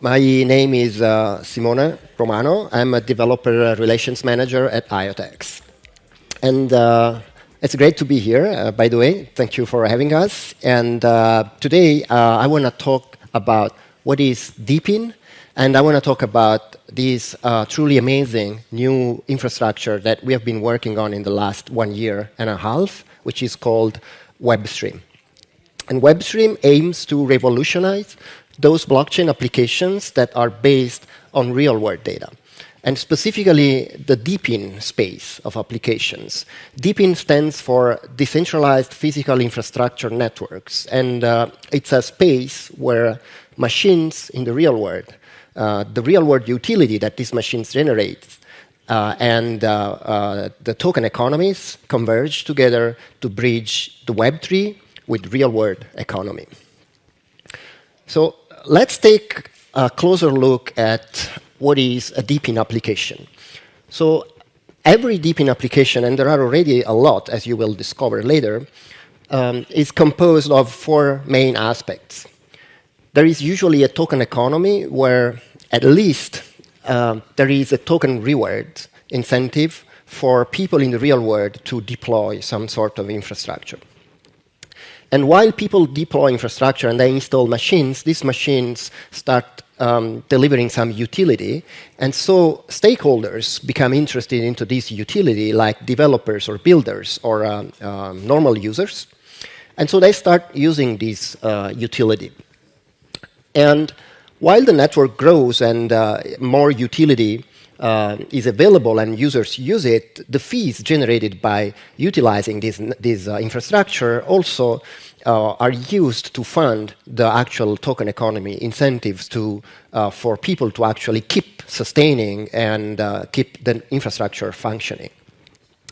My name is Simone Romano. I'm a developer relations manager at IoTeX. And it's great to be here, by the way. Thank you for having us. And today, I want to talk about what is DePIN, and I want to talk about this truly amazing new infrastructure that we have been working on in the last 1 year and a half, which is called WebStream. And WebStream aims to revolutionize those blockchain applications that are based on real-world data, and specifically the DePIN space of applications. DePIN stands for Decentralized Physical Infrastructure Networks, and it's a space where machines in the real world utility that these machines generate, and the token economies converge together to bridge the Web3 with real-world economy. So let's take a closer look at what is a DePIN application. So every DePIN application, and there are already a lot, as you will discover later, is composed of 4 main aspects. There is usually a token economy where at least there is a token reward incentive for people in the real world to deploy some sort of infrastructure. And while people deploy infrastructure and they install machines, these machines start delivering some utility. And so stakeholders become interested into this utility, like developers or builders or normal users. And so they start using this utility. And while the network grows and more utility is available and users use it, the fees generated by utilizing this infrastructure also are used to fund the actual token economy incentives for people to actually keep sustaining and keep the infrastructure functioning.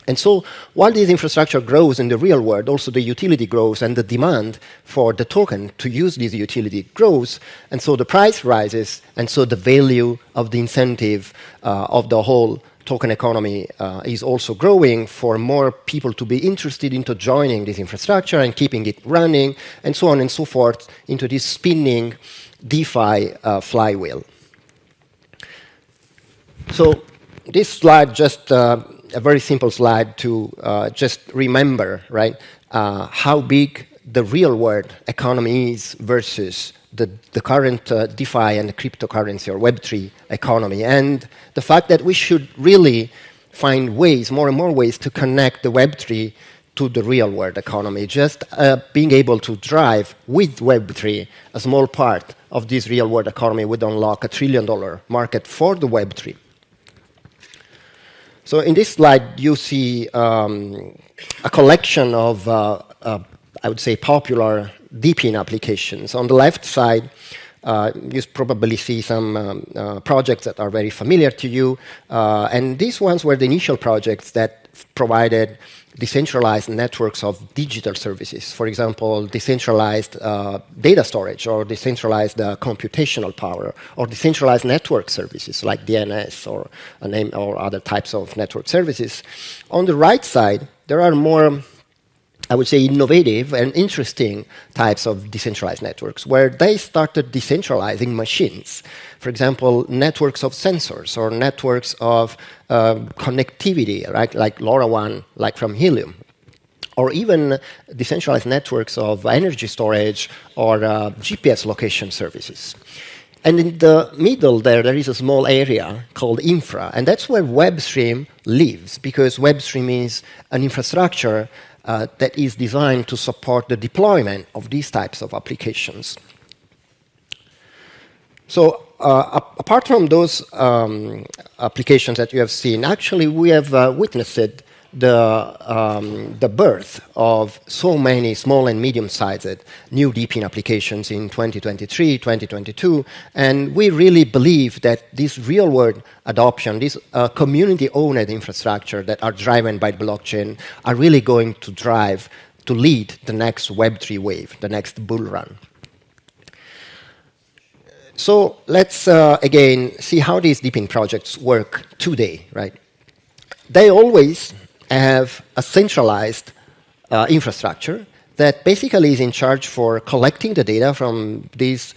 And so while this infrastructure grows in the real world, also the utility grows and the demand for the token to use this utility grows, and so the price rises, and so the value of the incentive of the whole token economy is also growing for more people to be interested into joining this infrastructure and keeping it running, and so on and so forth, into this spinning DeFi flywheel. So this slide just a very simple slide to just remember, right, how big the real-world economy is versus the current DeFi and the cryptocurrency or Web3 economy, and the fact that we should really find ways, more and more ways, to connect the Web3 to the real-world economy. Just being able to drive with Web3 a small part of this real-world economy would unlock $1 trillion market for the Web3. So in this slide, you see a collection of, I would say, popular DePIN applications. On the left side, you probably see some projects that are very familiar to you. And these ones were the initial projects that provided decentralized networks of digital services. For example, decentralized data storage, or decentralized computational power, or decentralized network services like DNS or other types of network services. On the right side, there are more, I would say, innovative and interesting types of decentralized networks, where they started decentralizing machines. For example, networks of sensors or networks of connectivity, right, like LoRaWAN, like from Helium, or even decentralized networks of energy storage or GPS location services. And in the middle there is a small area called infra, and that's where WebStream lives, because WebStream is an infrastructure that is designed to support the deployment of these types of applications. So apart from those applications that you have seen, actually we have witnessed the birth of so many small and medium-sized new DePIN applications in 2023, 2022, and we really believe that this real-world adoption, this community-owned infrastructure that are driven by blockchain are really going to lead the next Web3 wave, the next bull run. So let's again see how these DePIN projects work today, right? They always have a centralized infrastructure that basically is in charge for collecting the data from these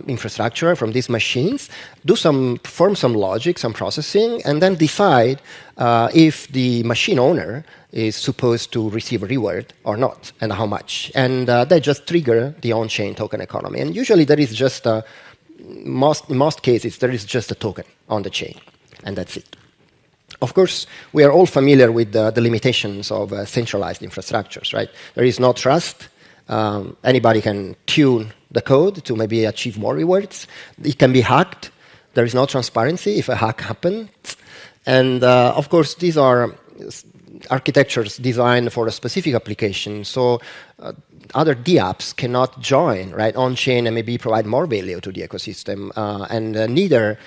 infrastructure, from these machines, perform some logic, some processing, and then decide if the machine owner is supposed to receive a reward or not, and how much. And they just trigger the on-chain token economy. And usually there is just in most cases, there is just a token on the chain, and that's it. Of course, we are all familiar with the limitations of centralized infrastructures, right? There is no trust. Anybody can tune the code to maybe achieve more rewards. It can be hacked. There is no transparency if a hack happens. And of course, these are architectures designed for a specific application. So other DApps cannot join, right, on-chain and maybe provide more value to the ecosystem. And neither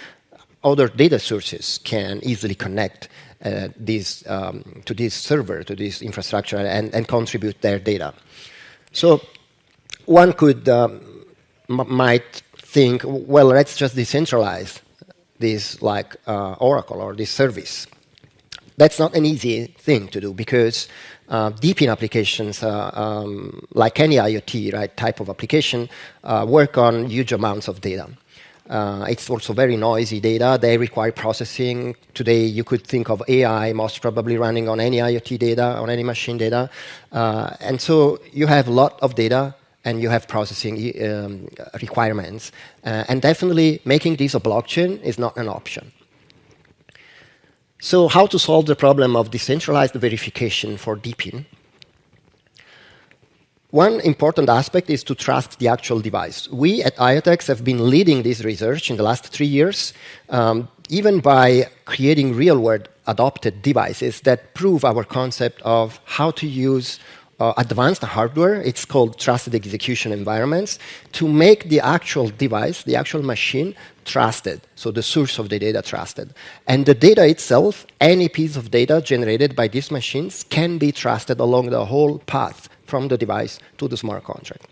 other data sources can easily connect to this server, to this infrastructure, and contribute their data. So one could might think, well, let's just decentralize this like Oracle or this service. That's not an easy thing to do because DePIN applications, like any IoT type of application, work on huge amounts of data. It's also very noisy data. They require processing. Today, you could think of AI most probably running on any IoT data, on any machine data. And so you have a lot of data, and you have processing requirements. And definitely, making this a blockchain is not an option. So how to solve the problem of decentralized verification for DePIN? One important aspect is to trust the actual device. We at IoTeX have been leading this research in the last 3 years, even by creating real-world adopted devices that prove our concept of how to use advanced hardware, it's called trusted execution environments, to make the actual device, the actual machine, trusted, so the source of the data trusted. And the data itself, any piece of data generated by these machines, can be trusted along the whole path from the device to the smart contract.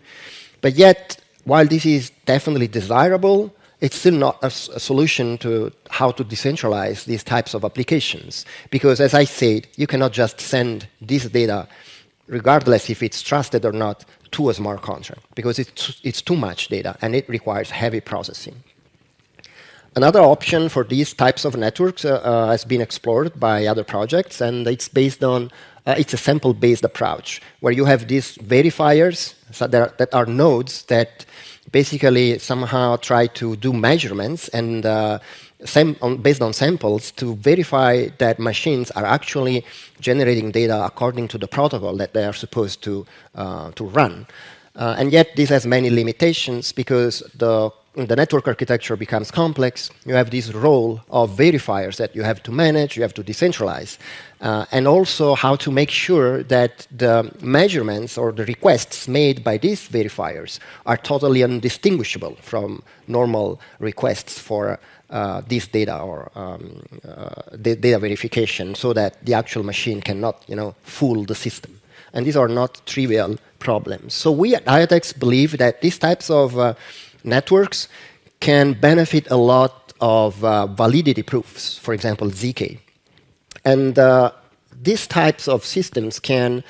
But yet, while this is definitely desirable, it's still not a solution to how to decentralize these types of applications. Because as I said, you cannot just send this data, regardless if it's trusted or not, to a smart contract, because it's too much data, and it requires heavy processing. Another option for these types of networks has been explored by other projects, and it's based on it's a sample-based approach, where you have these verifiers that are nodes that basically somehow try to do measurements and based on samples to verify that machines are actually generating data according to the protocol that they are supposed to run. And yet this has many limitations because the network architecture becomes complex. You have this role of verifiers that you have to manage, you have to decentralize, and also how to make sure that the measurements or the requests made by these verifiers are totally undistinguishable from normal requests for this data or data verification, so that the actual machine cannot, fool the system. And these are not trivial problems. So we at IoTeX believe that these types of networks can benefit a lot of validity proofs, for example, ZK. And these types of systems can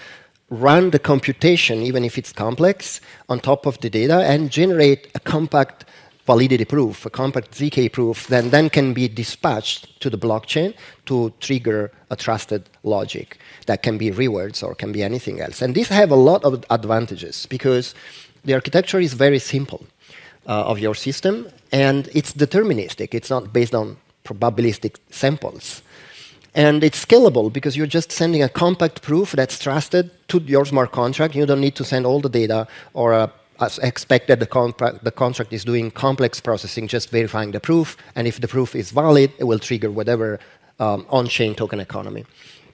run the computation, even if it's complex, on top of the data and generate a compact validity proof, a compact ZK proof, that then can be dispatched to the blockchain to trigger a trusted logic that can be rewards or can be anything else. And these have a lot of advantages because the architecture is very simple of your system, and it's deterministic. It's not based on probabilistic samples. And it's scalable because you're just sending a compact proof that's trusted to your smart contract. You don't need to send all the data or as expected, the contract is doing complex processing, just verifying the proof. And if the proof is valid, it will trigger whatever on-chain token economy.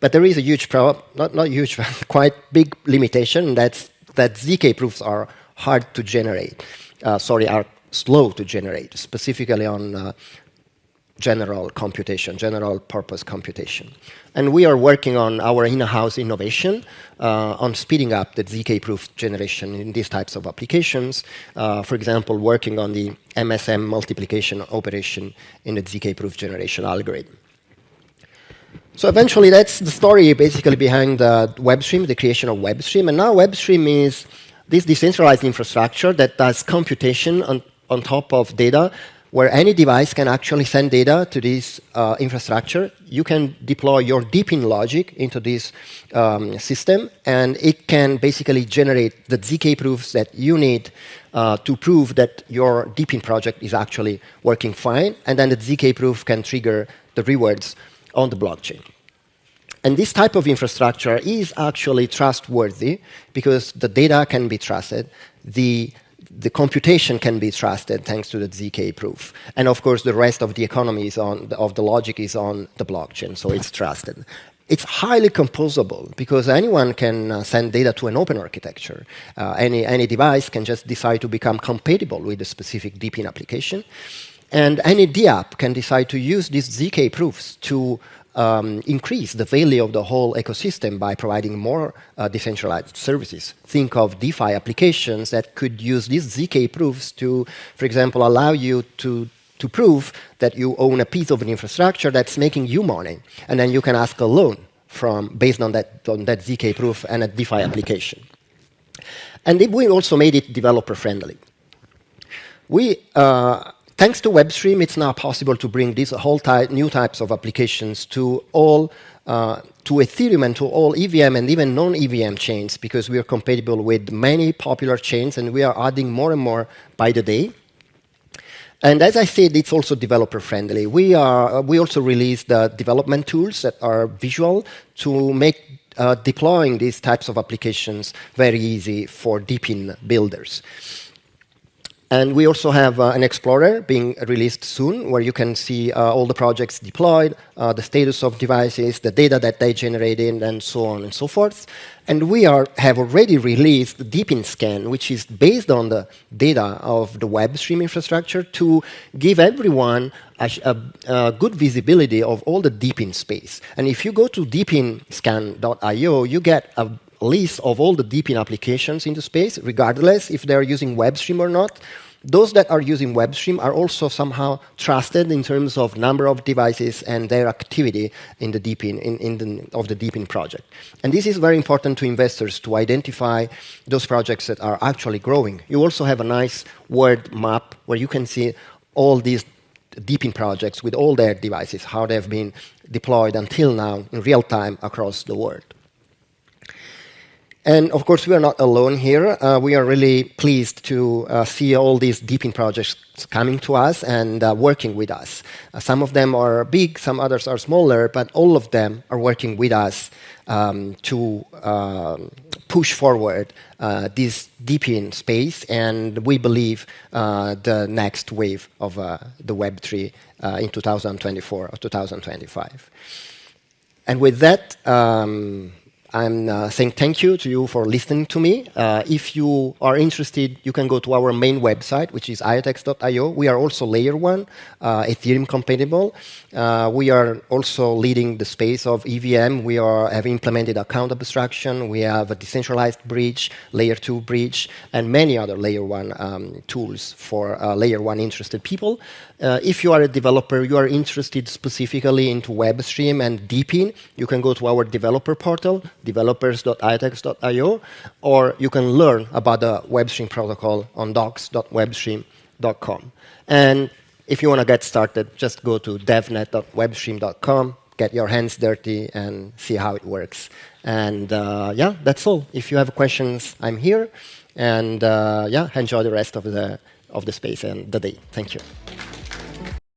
But there is a huge problem, not huge, quite big limitation, that ZK proofs are hard to generate. Are slow to generate, specifically on general computation, general purpose computation. And we are working on our in-house innovation on speeding up the ZK proof generation in these types of applications. For example, working on the MSM multiplication operation in the ZK proof generation algorithm. So eventually, that's the story basically behind WebStream, the creation of WebStream. And now WebStream is this decentralized infrastructure that does computation on top of data, where any device can actually send data to this infrastructure. You can deploy your DePIN logic into this system, and it can basically generate the ZK proofs that you need to prove that your DePIN project is actually working fine, and then the ZK proof can trigger the rewards on the blockchain. And this type of infrastructure is actually trustworthy because the data can be trusted, the computation can be trusted thanks to the ZK proof. And of course, the rest of the economy of the logic is on the blockchain, so it's trusted. It's highly composable because anyone can send data to an open architecture. Any device can just decide to become compatible with a specific DePIN application. And any DApp can decide to use these ZK proofs to increase the value of the whole ecosystem by providing more decentralized services. Think of DeFi applications that could use these ZK proofs to, for example, allow you to prove that you own a piece of an infrastructure that's making you money, and then you can ask a loan based on that ZK proof and a DeFi application. And we also made it developer-friendly. Thanks to WebStream, it's now possible to bring these new types of applications to Ethereum and to all EVM and even non-EVM chains, because we are compatible with many popular chains, and we are adding more and more by the day. And as I said, it's also developer-friendly. We also released the development tools that are visual to make deploying these types of applications very easy for DePIN builders. And we also have an Explorer being released soon, where you can see all the projects deployed, the status of devices, the data that they generated, and so on and so forth. And we have already released the DePIN scan, which is based on the data of the WebStream infrastructure to give everyone a good visibility of all the DePIN space. And if you go to DePINscan.io, you get a list of all the DePIN applications in the space, regardless if they're using WebStream or not. Those that are using WebStream are also somehow trusted in terms of number of devices and their activity in the DePIN, of the DePIN project. And this is very important to investors to identify those projects that are actually growing. You also have a nice word map where you can see all these DePIN projects with all their devices, how they've been deployed until now in real time across the world. And of course, we are not alone here. We are really pleased to see all these DePIN projects coming to us and working with us. Some of them are big, some others are smaller, but all of them are working with us to push forward this DePIN space, and we believe the next wave of the Web3 in 2024 or 2025. And with that, I'm saying thank you to you for listening to me. If you are interested, you can go to our main website, which is IoTeX.io. We are also layer 1, Ethereum compatible. We are also leading the space of EVM. We have implemented account abstraction. We have a decentralized bridge, layer 2 bridge, and many other layer 1 tools for layer 1 interested people. If you are a developer, you are interested specifically into WebStream and DePIN, you can go to our developer portal, developers.iotex.io, or you can learn about the WebStream protocol on docs.webstream.com. And if you want to get started, just go to devnet.webstream.com, get your hands dirty, and see how it works. And yeah, that's all. If you have questions, I'm here. And yeah, enjoy the rest of the space and the day. Thank you.